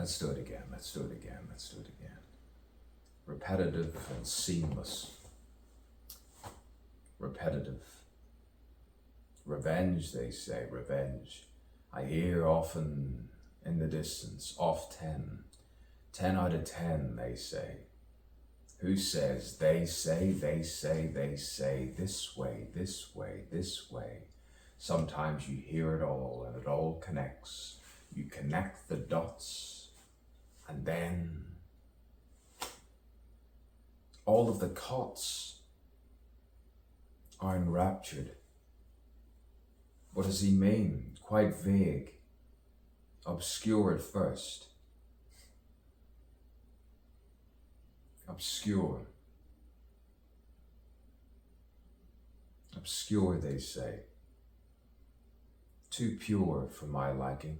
Let's do it again, let's do it again, let's do it again. Repetitive and seamless. Repetitive. Revenge, they say, revenge. I hear often in the distance, off 10. 10 out of 10, they say. Who says? They say, they say, they say, this way, this way, this way. Sometimes you hear it all and it all connects. You connect the dots and then all of the cots are enraptured. What does he mean? Quite vague, obscure at first. Obscure. Obscure, they say. Too pure for my liking.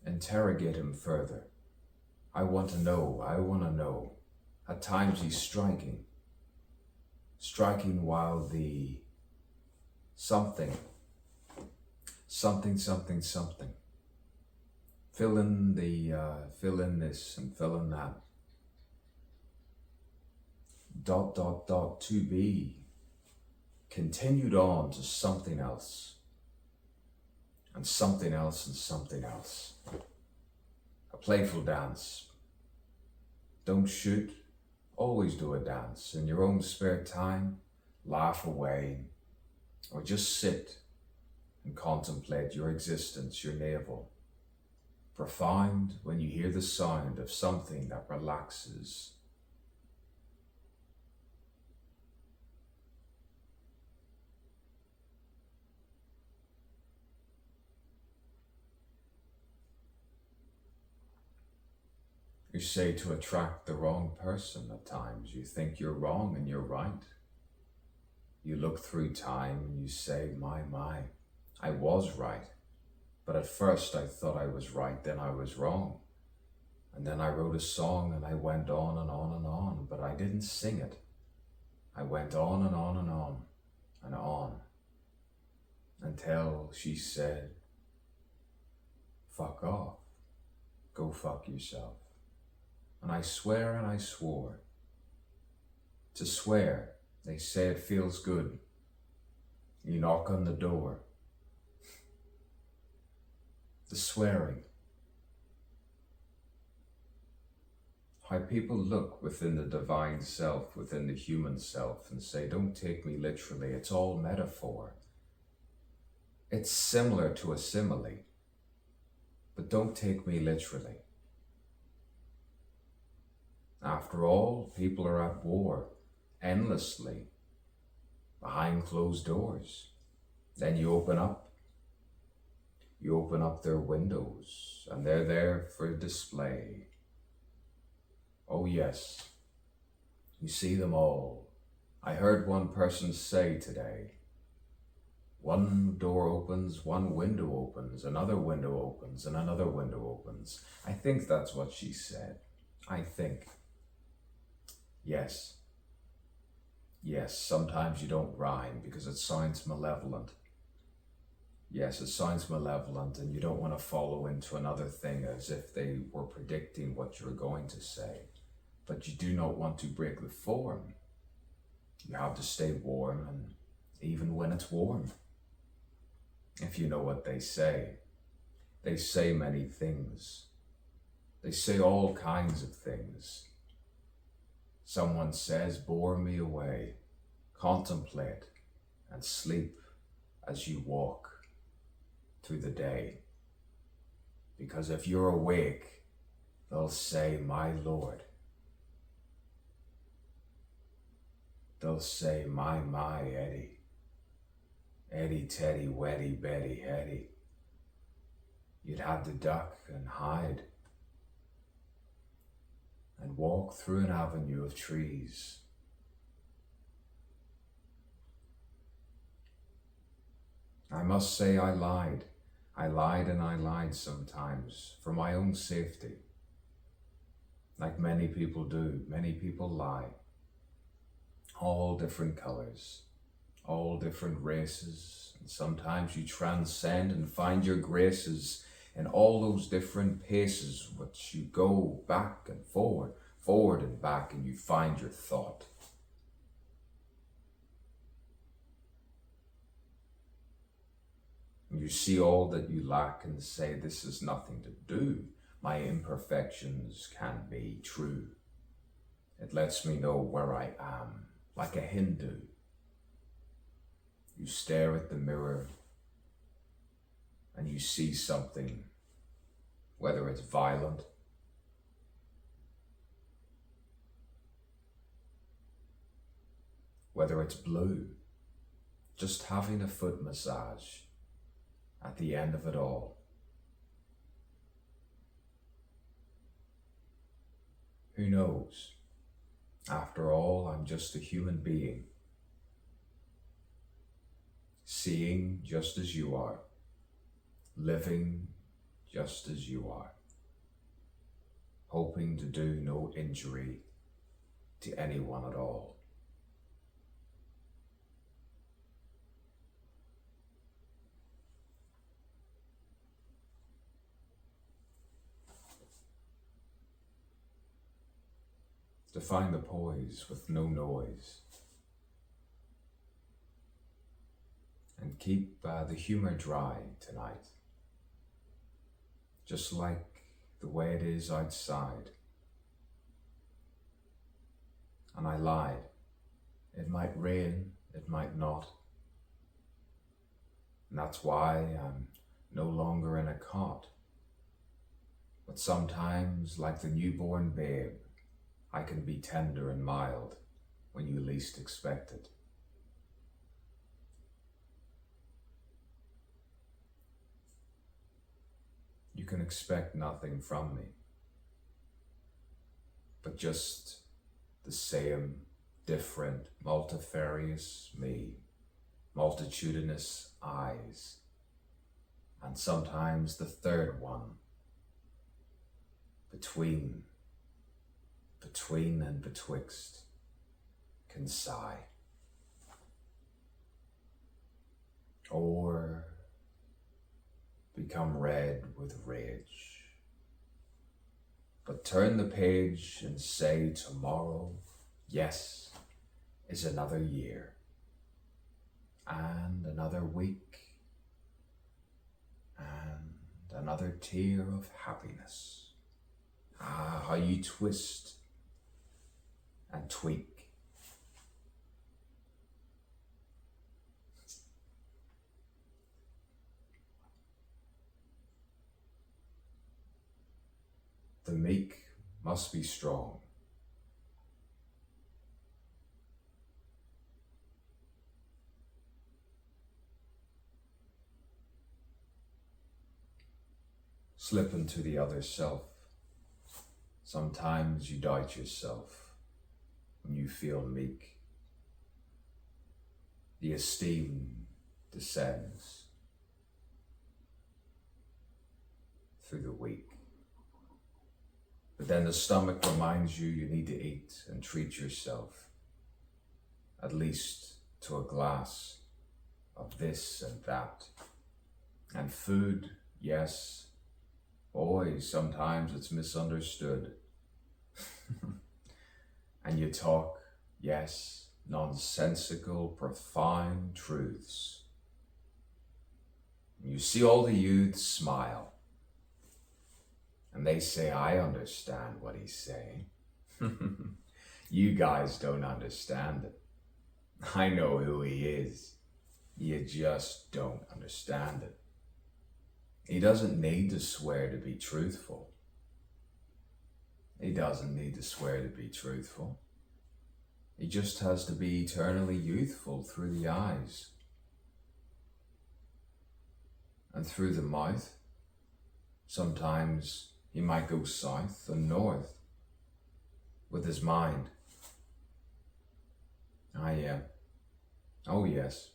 Interrogate him further. I want to know, I want to know. At times he's striking. Striking while the something. Fill in this and fill in that. ... to be continued on to something else and something else and something else. A playful dance. Don't shoot, always do a dance in your own spare time. Laugh away or just sit and contemplate your existence, your navel. Profound when you hear the sound of something that relaxes. You say to attract the wrong person at times. You think you're wrong and you're right. You look through time and you say, my, I was right. But at first I thought I was right, then I was wrong. And then I wrote a song and I went on and on and on, but I didn't sing it. I went on and on and on and on until she said, fuck off, go fuck yourself. And I swear and I swore. To swear, they say it feels good. You knock on the door. The swearing. How people look within the divine self, within the human self, and say, don't take me literally, it's all metaphor. It's similar to a simile, but don't take me literally. After all, people are at war, endlessly, behind closed doors. Then you open up their windows, and they're there for display. Oh yes, you see them all. I heard one person say today, one door opens, one window opens, another window opens, and another window opens. I think that's what she said. I think. Yes, sometimes you don't rhyme because it sounds malevolent. Yes, it sounds malevolent and you don't want to follow into another thing as if they were predicting what you're going to say. But you do not want to break the form. You have to stay warm, and even when it's warm. If you know what they say many things. They say all kinds of things. Someone says, bore me away, contemplate and sleep as you walk through the day. Because if you're awake, they'll say, my Lord. They'll say, my, Eddie. Eddie, Teddy, Weddy, Betty, Hetty. You'd have to duck and hide and walk through an avenue of trees. I must say I lied. I lied sometimes for my own safety. Like many people do, many people lie. All different colors, all different races, and sometimes you transcend and find your graces in all those different paces, what thoughts. You go back and forward, forward and back, and you find your thought. You see all that you lack and say, this is nothing to do. My imperfections can be true. It lets me know where I am, like a Hindu. You stare at the mirror and you see something, whether it's violent, whether it's blue, just having a foot massage at the end of it all. Who knows? After all, I'm just a human being, seeing just as you are, living just as you are, hoping to do no injury to anyone at all. To find the poise with no noise, and keep the humor dry tonight, just like the way it is outside. And I lied. It might rain, it might not. And that's why I'm no longer in a cot. But sometimes, like the newborn babe, I can be tender and mild when you least expect it. You can expect nothing from me, but just the same, different, multifarious me, multitudinous eyes, and sometimes the third one, between and betwixt, can sigh, or become red with rage, but turn the page and say tomorrow, yes, is another year, and another week, and another tear of happiness. Ah, how you twist and tweak. The meek must be strong. Slip into the other self. Sometimes you doubt yourself when you feel meek. The esteem descends through the weak. But then the stomach reminds you you need to eat and treat yourself, at least to a glass of this and that. And food, yes, boy, sometimes it's misunderstood. And you talk, yes, nonsensical, profound truths. You see all the youths smile, and they say, I understand what he's saying. You guys don't understand it. I know who he is. You just don't understand it. He doesn't need to swear to be truthful. He doesn't need to swear to be truthful. He just has to be eternally youthful through the eyes and through the mouth. Sometimes he might go south and north with his mind. Ah, yeah. Oh, yes.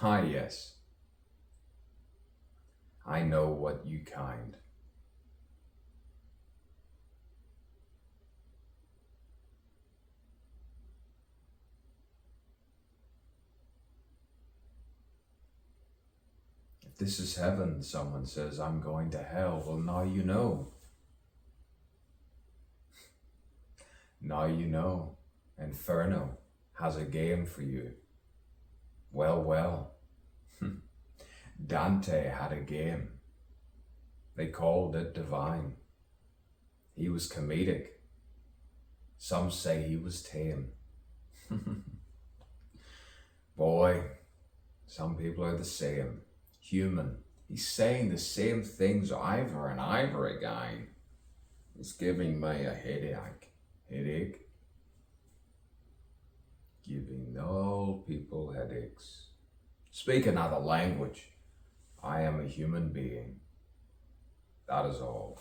Ah, yes. I know what you kind. If this is heaven, someone says, I'm going to hell. Well, now you know. Now you know. Inferno has a game for you. Well, well. Dante had a game. They called it divine. He was comedic. Some say he was tame. Boy, some people are the same. Human. He's saying the same things over and over again. It's giving me a headache. Headache? Giving all people headaches. Speak another language. I am a human being. That is all.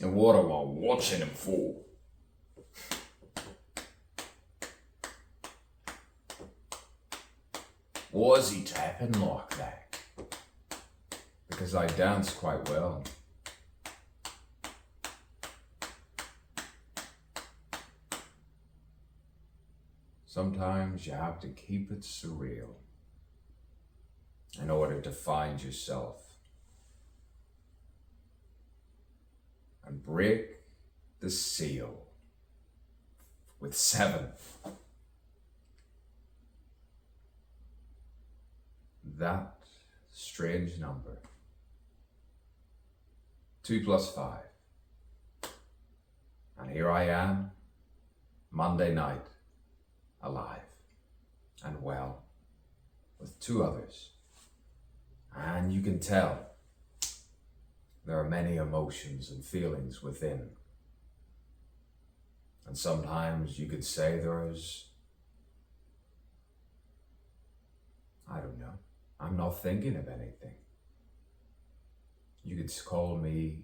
And what am I watching him for? Why is he tapping like that? Because I dance quite well. Sometimes you have to keep it surreal in order to find yourself and break the seal with 7. That strange number. 2 plus 5. And here I am, Monday night, alive and well, with 2 others. And you can tell there are many emotions and feelings within. And sometimes you could say there's, I don't know, I'm not thinking of anything. You could call me